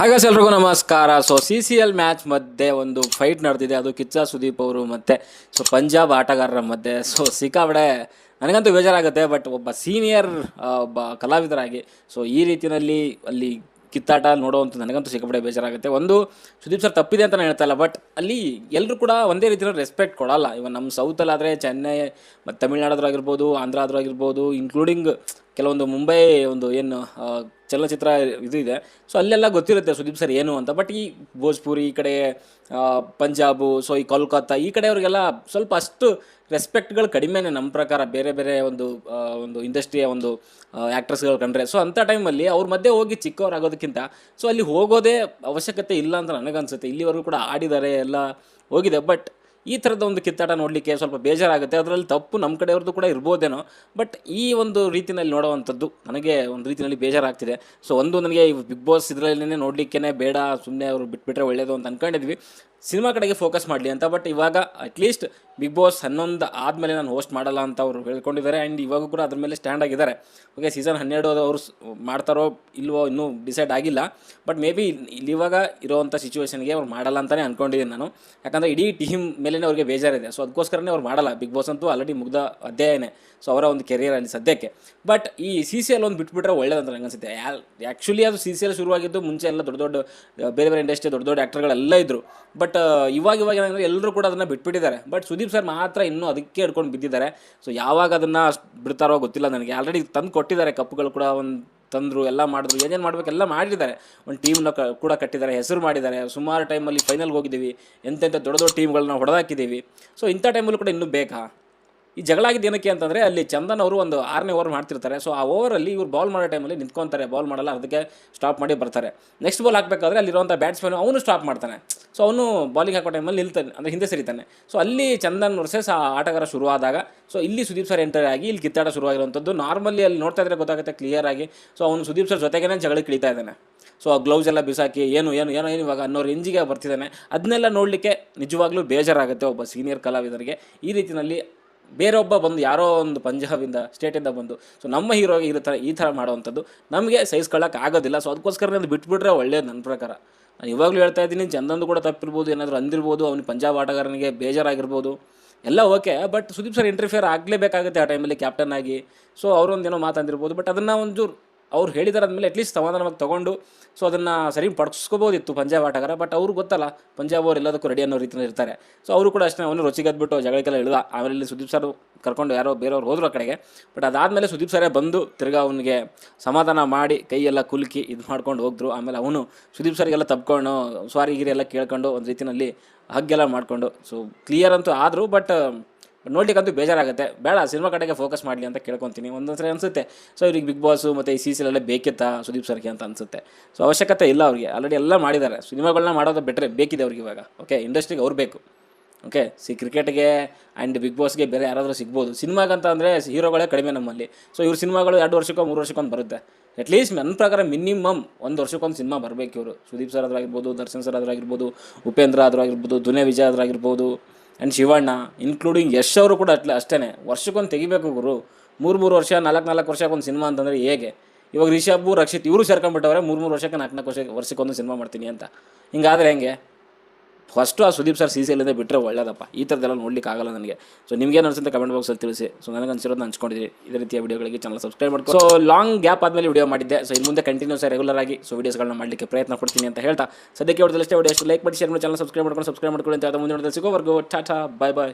ಹಾಗಾದ್ರೆ ಎಲ್ರಿಗೂ ನಮಸ್ಕಾರ. ಸೊ CCL ಮ್ಯಾಚ್ ಮಧ್ಯೆ ಒಂದು ಫೈಟ್ ನಡೆದಿದೆ, ಅದು ಕಿಚ್ಚ ಸುದೀಪ್ ಅವರು ಮತ್ತು ಪಂಜಾಬ್ ಆಟಗಾರರ ಮಧ್ಯೆ. ಸಿಕ್ಕಾಬಡೆ ನನಗಂತೂ ಬೇಜಾರಾಗುತ್ತೆ, ಬಟ್ ಒಬ್ಬ ಸೀನಿಯರ್ ಒಬ್ಬ ಕಲಾವಿದರಾಗಿ ಈ ರೀತಿಯಲ್ಲಿ ಅಲ್ಲಿ ಕಿತ್ತಾಟ ನೋಡೋವಂಥ ನನಗಂತೂ ಸಿಕ್ಕಾಪಟ್ಟೆ ಬೇಜಾರಾಗುತ್ತೆ. ಒಂದು ಸುದೀಪ್ ಸರ್ ತಪ್ಪಿದೆ ಅಂತ ನಾನು ಹೇಳ್ತಾ ಇಲ್ಲ, ಬಟ್ ಅಲ್ಲಿ ಎಲ್ಲರೂ ಕೂಡ ಒಂದೇ ರೀತಿಯಲ್ಲಿ ರೆಸ್ಪೆಕ್ಟ್ ಕೊಡಲ್ಲ. ಇವನ್ ನಮ್ಮ ಸೌತಲ್ಲಾದರೆ ಚೆನ್ನೈ ಮತ್ತು ತಮಿಳ್ನಾಡಾಗಿರ್ಬೋದು, ಆಂಧ್ರ ಆಗಿರ್ಬೋದು, ಇನ್ಕ್ಲೂಡಿಂಗ್ ಕೆಲವೊಂದು ಮುಂಬೈ ಒಂದು ಏನು ಚಲನಚಿತ್ರ ಇದು ಇದೆ, ಅಲ್ಲೆಲ್ಲ ಗೊತ್ತಿರುತ್ತೆ ಸುದೀಪ್ ಸರ್ ಏನು ಅಂತ. ಬಟ್ ಈ ಭೋಜ್ಪುರಿ ಈ ಕಡೆ ಪಂಜಾಬು, ಈ ಕೋಲ್ಕತ್ತಾ ಈ ಕಡೆಯವ್ರಿಗೆಲ್ಲ ಸ್ವಲ್ಪ ಅಷ್ಟು ರೆಸ್ಪೆಕ್ಟ್ಗಳು ಕಡಿಮೆನೇ ನಮ್ಮ ಪ್ರಕಾರ, ಬೇರೆ ಬೇರೆ ಒಂದು ಇಂಡಸ್ಟ್ರಿಯ ಒಂದು ಆ್ಯಕ್ಟ್ರಸ್ಗಳು ಕಂಡ್ರೆ. ಅಂಥ ಟೈಮಲ್ಲಿ ಅವ್ರ ಮಧ್ಯೆ ಹೋಗಿ ಚಿಕ್ಕವರಾಗೋದಕ್ಕಿಂತ ಅಲ್ಲಿ ಹೋಗೋದೇ ಅವಶ್ಯಕತೆ ಇಲ್ಲ ಅಂತ ನನಗನ್ಸುತ್ತೆ. ಇಲ್ಲಿವರೆಗೂ ಕೂಡ ಆಡಿದ್ದಾರೆ, ಎಲ್ಲ ಹೋಗಿದೆ, ಬಟ್ ಈ ಥರದ ಒಂದು ಕಿತ್ತಾಟ ನೋಡಲಿಕ್ಕೆ ಸ್ವಲ್ಪ ಬೇಜಾರಾಗುತ್ತೆ. ಅದರಲ್ಲಿ ತಪ್ಪು ನಮ್ಮ ಕಡೆಯವ್ರದ್ದು ಕೂಡ ಇರ್ಬೋದೇನೋ, ಬಟ್ ಈ ಒಂದು ರೀತಿಯಲ್ಲಿ ನೋಡೋವಂಥದ್ದು ನನಗೆ ಒಂದು ರೀತಿಯಲ್ಲಿ ಬೇಜಾರಾಗ್ತಿದೆ. ನನಗೆ ಈ ಬಿಗ್ ಬಾಸ್ ಇದರಲ್ಲೇ ನೋಡಲಿಕ್ಕೇ ಬೇಡ, ಸುಮ್ಮನೆ ಅವರು ಬಿಟ್ಬಿಟ್ರೆ ಒಳ್ಳೆಯದು ಅಂತ ಅಂದ್ಕೊಂಡಿದ್ವಿ, ಸಿನಿಮಾ ಕಡೆಗೆ ಫೋಕಸ್ ಮಾಡಲಿ ಅಂತ. ಬಟ್ ಇವಾಗ ಅಟ್ಲೀಸ್ಟ್ ಬಿಗ್ ಬಾಸ್ 11 ಆದಮೇಲೆ ನಾನು ಹೋಸ್ಟ್ ಮಾಡಲ್ಲ ಅಂತ ಅವರು ಹೇಳ್ಕೊಂಡಿದ್ದಾರೆ. ಆ್ಯಂಡ್ ಇವಾಗ ಕೂಡ ಅದ್ರ ಮೇಲೆ ಸ್ಟ್ಯಾಂಡ್ ಆಗಿದ್ದಾರೆ. ಓಕೆ, ಸೀಸನ್ 12 ಅವರು ಮಾಡ್ತಾರೋ ಇಲ್ವೋ ಇನ್ನೂ ಡಿಸೈಡ್ ಆಗಿಲ್ಲ, ಬಟ್ ಮೇ ಬಿ ಇಲ್ಲಿವಾಗ ಇರೋವಂಥ ಸಿಚುವೇಷನ್ಗೆ ಅವ್ರು ಮಾಡಲ್ಲ ಅಂತಲೇ ಅಂದ್ಕೊಂಡಿದ್ದೀನಿ ನಾನು. ಯಾಕಂದರೆ ಇಡೀ ಟೀಮ್ ಮೇಲೇ ಅವ್ರಿಗೆ ಬೇಜಾರಿದೆ. ಅದಕ್ಕೋಸ್ಕರನೇ ಅವ್ರು ಮಾಡಲ್ಲ. ಬಿಗ್ ಬಾಸ್ ಅಂತೂ ಆಲ್ರೆಡಿ ಮುಗ್ದ ಅಧ್ಯಾಯನೇ ಅವರ ಒಂದು ಕೆರಿಯರಲ್ಲಿ ಸದ್ಯಕ್ಕೆ. ಬಟ್ ಈ CCL ಒಂದು ಬಿಟ್ಬಿಟ್ರೆ ಒಳ್ಳೇದಂತ ನನಗೆ ಅನಿಸುತ್ತೆ. ಆ್ಯಕ್ಚುಲಿ ಅದು CCL ಶುರುವಾಗಿದ್ದು ಮುಂಚೆ ಎಲ್ಲ ದೊಡ್ಡ ಬೇರೆ ಬೇರೆ ಇಂಡಸ್ಟ್ರಿ ದೊಡ್ಡ ಆ್ಯಕ್ಟರ್ಗಳೆಲ್ಲ ಇದ್ದರು. ಬಟ್ ಇವಾಗ ಏನಂದರೆ ಎಲ್ಲರೂ ಕೂಡ ಅದನ್ನು ಬಿಟ್ಬಿಟ್ಟಿದ್ದಾರೆ. ಬಟ್ ಸುದೀಪ್ ಸರ್ ಮಾತ್ರ ಇನ್ನೂ ಅದಕ್ಕೆ ಹಿಡ್ಕೊಂಡು ಬಿದ್ದಿದ್ದಾರೆ. ಯಾವಾಗ ಅದನ್ನು ಬಿಡ್ತಾರೋ ಗೊತ್ತಿಲ್ಲ ನನಗೆ. ಆಲ್ರೆಡಿ ತಂದು ಕೊಟ್ಟಿದ್ದಾರೆ, ಕಪ್ಪುಗಳು ಕೂಡ ಒಂದು ತಂದರು, ಎಲ್ಲ ಮಾಡಿದ್ರು, ಏನೇನು ಮಾಡಬೇಕೆಲ್ಲ ಮಾಡಿದ್ದಾರೆ. ಒಂದು ಟೀಮ್ನ ಕೂಡ ಕಟ್ಟಿದ್ದಾರೆ, ಹೆಸರು ಮಾಡಿದ್ದಾರೆ. ಸುಮಾರು ಟೈಮಲ್ಲಿ ಫೈನಲ್ಗೆ ಹೋಗಿದ್ದೀವಿ, ಎಂತೆಂಥ ದೊಡ್ಡ ಟೀಮ್ಗಳನ್ನ ಹೊಡೆದಾಕಿದ್ದೀವಿ. ಇಂಥ ಟೈಮಲ್ಲೂ ಕೂಡ ಇನ್ನೂ ಬೇಕಾ? ಈ ಜಗಳ ಆಗಿದ್ದು ಏನಕ್ಕೆ ಅಂತಂದರೆ, ಅಲ್ಲಿ ಚಂದನ್ ಅವರು ಒಂದು 6ನೇ ಓವರ್ ಮಾಡ್ತಿರ್ತಾರೆ. ಆ ಓವರಲ್ಲಿ ಇವ್ರು ಬಾಲ್ ಮಾಡೋ ಟೈಮಲ್ಲಿ ನಿಂತ್ಕೊತಾರೆ, ಬಾಲ್ ಮಾಡಲ್ಲ, ಅದಕ್ಕೆ ಸ್ಟಾಪ್ ಮಾಡಿ ಬರ್ತಾರೆ. ನೆಕ್ಸ್ಟ್ ಬಾಲ್ ಹಾಕಬೇಕಾದ್ರೆ ಅಲ್ಲಿರುವಂಥ ಬ್ಯಾಟ್ಸ್ಮನ್ ಅವನು ಸ್ಟಾಪ್ ಮಾಡ್ತಾನೆ. ಅವನು ಬಾಲಿಂಗ್ ಹಾಕೋ ಟೈಮಲ್ಲಿ ನಿಲ್ತಾನೆ, ಅಂದರೆ ಹಿಂದೆ ಸರಿತಾನೆ. ಅಲ್ಲಿ ಚಂದನ್ ವರ್ಸಸ್ ಆ ಆಟಗಾರ ಶುರುವಾದಾಗ ಇಲ್ಲಿ ಸುದೀಪ್ ಸರ್ ಎಂಟರ್ ಆಗಿ ಇಲ್ಲಿ ಕಿತ್ತಾಟ ಶುರುವಾಗಿರುವಂಥದ್ದು. ನಾರ್ಮಲಿ ಅಲ್ಲಿ ನೋಡ್ತಾ ಇದ್ರೆ ಗೊತ್ತಾಗುತ್ತೆ ಕ್ಲಿಯರ್ ಆಗಿ. ಅವನು ಸುದೀಪ್ ಸರ್ ಜೊತೆಗೇ ಜಗಳಕ್ಕೆ ಇಳಿತಾ ಇದ್ದಾನೆ. ಆ ಗ್ಲೌಸ್ ಎಲ್ಲ ಬಿಸಾಕಿ ಏನು ಇವಾಗ ಅನ್ನೋ ರೇಂಜಿಗೆ ಬರ್ತಿದ್ದಾನೆ. ಅದನ್ನೆಲ್ಲ ನೋಡಲಿಕ್ಕೆ ನಿಜವಾಗ್ಲೂ ಬೇಜಾರಾಗುತ್ತೆ ಒಬ್ಬ ಸೀನಿಯರ್ ಕಲಾವಿದರಿಗೆ. ಈ ರೀತಿಯಲ್ಲಿ ಬೇರೊಬ್ಬ ಬಂದು ಯಾರೋ ಒಂದು ಪಂಜಾಬಿಂದ ಸ್ಟೇಟಿಂದ ಬಂದು ನಮ್ಮ ಹೀರೋಗೆ ಈ ಥರ ಮಾಡೋವಂಥದ್ದು ನಮಗೆ ಸಹಿಸ್ಕೊಳ್ಳೋಕೆ ಆಗೋದಿಲ್ಲ. ಅದಕ್ಕೋಸ್ಕರ ಅದು ಬಿಟ್ಬಿಟ್ರೆ ಒಳ್ಳೇದು ನನ್ನ ಪ್ರಕಾರ. ನಾನು ಇವಾಗಲೂ ಹೇಳ್ತಾ ಇದ್ದೀನಿ, ಚಂದಂದು ಕೂಡ ತಪ್ಪಿರ್ಬೋದು, ಏನಾದರೂ ಅಂದಿರ್ಬೋದು, ಅವ್ನಿಗೆ ಪಂಜಾಬ್ ಆಟಗಾರನಿಗೆ ಬೇಜಾರಾಗಿರ್ಬೋದು, ಎಲ್ಲ okay. But Sudeep sir interfere ಆಗಲೇಬೇಕಾಗುತ್ತೆ ಆ ಟೈಮಲ್ಲಿ ಕ್ಯಾಪ್ಟನ್ ಆಗಿ. ಅವರೊಂದೇನೋ ಮಾತಂದಿರ್ಬೋದು, ಬಟ್ ಅದನ್ನು ಒಂಚೂರು ಅವ್ರು ಹೇಳಿದಾರೆ ಅಂದಮೇಲೆ ಅಟ್ಲೀಸ್ಟ್ ಸಮಾಧಾನವಾಗಿ ತೊಗೊಂಡು ಅದನ್ನು ಸರಿ ಪಡಿಸ್ಕೋಬೋದಿತ್ತು ಪಂಜಾಬ್ ಆಟಗಾರ. ಬಟ್ ಅವ್ರು ಗೊತ್ತಲ್ಲ, ಪಂಜಾಬ್ ಅವ್ರು ಎಲ್ಲದಕ್ಕೂ ರೆಡಿ ಅನ್ನೋ ರೀತಿಯಲ್ಲಿ ಇರ್ತಾರೆ. ಅವರು ಕೂಡ ಅಷ್ಟೇ, ಅವನು ರೊಚ್ಚಿಗೆದ್ಬಿಟ್ಟು ಜಗಳಕ್ಕೆಲ್ಲ ಇಳಿದ. ಆಮೇಲೆ ಇಲ್ಲಿ ಸುದೀಪ್ ಸರ್ ಕರ್ಕೊಂಡು ಯಾರೋ ಬೇರೆಯವ್ರು ಹೋದ್ರು ಆ ಕಡೆಗೆ. ಬಟ್ ಅದಾದಮೇಲೆ ಸುದೀಪ್ ಸರೇ ಬಂದು ತಿರ್ಗಾ ಅವನಿಗೆ ಸಮಾಧಾನ ಮಾಡಿ ಕೈಯೆಲ್ಲ ಕುಲುಕಿ ಇದು ಮಾಡ್ಕೊಂಡು ಹೋದ್ರು. ಆಮೇಲೆ ಅವನು ಸುದೀಪ್ ಸರ್ಗೆಲ್ಲ ತಪ್ಕೊಂಡು ಸಾರಿ ಎಲ್ಲ ಕೇಳ್ಕೊಂಡು ಒಂದು ರೀತಿಯಲ್ಲಿ ಹಗ್ಗೆಲ್ಲ ಮಾಡಿಕೊಂಡು ಕ್ಲಿಯರ್ ಅಂತೂ ಆದರು. ಬಟ್ ನೋಡ್ಲಿಕ್ಕಂತೂ ಬೇಜಾರಾಗುತ್ತೆ. ಬೇಡ, ಸಿನಿಮಾ ಕಡೆಗೆ ಫೋಕಸ್ ಮಾಡಲಿ ಅಂತ ಕೇಳ್ಕೊತೀನಿ. ಒಂದೊಂದ್ಸರಿ ಅನಿಸುತ್ತೆ ಇವ್ರಿಗೆ ಬಿಗ್ ಬಾಸು ಮತ್ತು ಈ CCL ಎಲ್ಲ ಬೇಕಿತ್ತಾ ಸುದೀಪ್ ಸರ್ಗೆ ಅಂತ ಅನಿಸುತ್ತೆ. ಅವಶ್ಯಕತೆ ಇಲ್ಲ ಅವ್ರಿಗೆ, ಆಲ್ರೆಡಿ ಎಲ್ಲ ಮಾಡಿದ್ದಾರೆ. ಸಿನಿಮಾಗಳನ್ನ ಮಾಡೋದು ಬೆಟ್ರೆ ಬೇಕಿದೆ ಅವ್ರಿಗೆ ಇವಾಗ. ಓಕೆ, ಇಂಡಸ್ಟ್ರಿಗೆ ಅವ್ರು ಬೇಕು. ಓಕೆ, ಕ್ರಿಕೆಟ್ಗೆ ಆ್ಯಂಡ್ ಬಿಗ್ ಬಾಸ್ಗೆ ಬೇರೆ ಯಾರಾದರೂ ಸಿಗ್ಬೋದು. ಸಿನಿಮಾಗಂತ ಅಂದರೆ ಹೀರೋಗಳೇ ಕಡಿಮೆ ನಮ್ಮಲ್ಲಿ. ಇವ್ರ ಸಿನಿಮಾಗಳು 2 ವರ್ಷಕ್ಕೋ 3 ವರ್ಷಕ್ಕೊಂದು ಬರುತ್ತೆ. ಅಟ್ಲೀಸ್ಟ್ ನನ್ನ ಪ್ರಕಾರ ಮಿನಿಮಮ್ 1 ವರ್ಷಕ್ಕೊಂದು ಸಿನಿಮಾ ಬರಬೇಕು ಇವರು. ಸುದೀಪ್ ಸರ್ ಆದ್ರಾಗಿರ್ಬೋದು, ದರ್ಶನ್ ಸರ್ ಆದ್ರಾಗಿರ್ಬೋದು, ಉಪೇಂದ್ರ ಆದ್ರಾಗಿರ್ಬೋದು, ದುನಿಯಾ ವಿಜಯ್ ಆದ್ರಾಗಿರ್ಬೋದು, ಆ್ಯಂಡ್ ಶಿವಣ್ಣ, ಇನ್ಕ್ಲೂಡಿಂಗ್ ಯಶ್ ಅವರು ಕೂಡ ಅಷ್ಟೇ ವರ್ಷಕ್ಕೊಂದು ತೆಗಿಬೇಕು ಗುರು. 3 ವರ್ಷ 4 ವರ್ಷಕ್ಕೊಂದು ಸಿನಿಮಾ ಅಂತಂದರೆ ಹೇಗೆ? ಇವಾಗ ರಿಷಬ್, ರಕ್ಷಿತ್ ಇವರು ಸೇರ್ಕೊಂಡ್ಬಿಟ್ಟವ್ರೆ 3 ವರ್ಷಕ್ಕೆ 4 ವರ್ಷಕ್ಕೊಂದು ಸಿನಿಮಾ ಮಾಡ್ತೀನಿ ಅಂತ. ಹಿಂಗಾದರೆ ಹೆಂಗೆ? ಫಸ್ಟು ಆ ಸುದೀಪ್ ಸರ್ CCL ಬಿಟ್ಟರೆ ಒಳ್ಳೇದಪ್ಪ. ಈ ಥರದ್ದೆಲ್ಲ ನೋಡ್ಲಿಕ್ಕೆ ಆಗಲ್ಲ ನನಗೆ. ನಿಮಗೇನು ಅನಿಸುತ್ತೆ ಕಮೆಂಟ್ ಬಾಕ್ಸಲ್ಲಿ ತಿಳಿಸಿ. ನನಗೆ ಅನ್ಸಿರೋದನ್ನ ಹಂಚ್ಕೊಂಡಿದ್ದೀರಿ. ಇದೇ ರೀತಿಯ ವೀಡಿಯೋಗಳಿಗೆ ಚಾನಲ್ ಸಬ್ಸ್ಕ್ರೈಬ್ ಮಾಡ್ಕೊ. ಲಾಂಗ್ ಗ್ಯಾಪ್ ಆದಮೇಲೆ ವೀಡಿಯೋ ಮಾಡಿದ್ದೆ. ಇನ್ನು ಮುಂದೆ ಕಂಟಿನ್ಯೂಸ್ ರೆಗ್ಯುಲರ್ ಆಗಿ ವೀಡಿಯೋಸ್ಗಳನ್ನ ಮಾಡಲಿಕ್ಕೆ ಪ್ರಯತ್ನ ಪಡ್ತೀನಿ ಅಂತ ಹೇಳ್ತಾ ಸದ್ಯಕ್ಕೆ ವಿಡಿಯೋದಲ್ಲಷ್ಟೇ. ವಿಡಿಯೋ ಲೈಕ್ ಮಾಡಿ, ಶೇರ್ ಮಾಡಿ, ಚಾನಲ್ ಸಬ್ಸ್ಕ್ರೈಬ್ ಮಾಡ್ಕೊಳ್ಳಿ ಅಂತ ಮುಂದಿನ ಸಿಗೋವರೆಗೂ ಟಾಟಾ, ಬಾಯ್ ಬಾಯ್.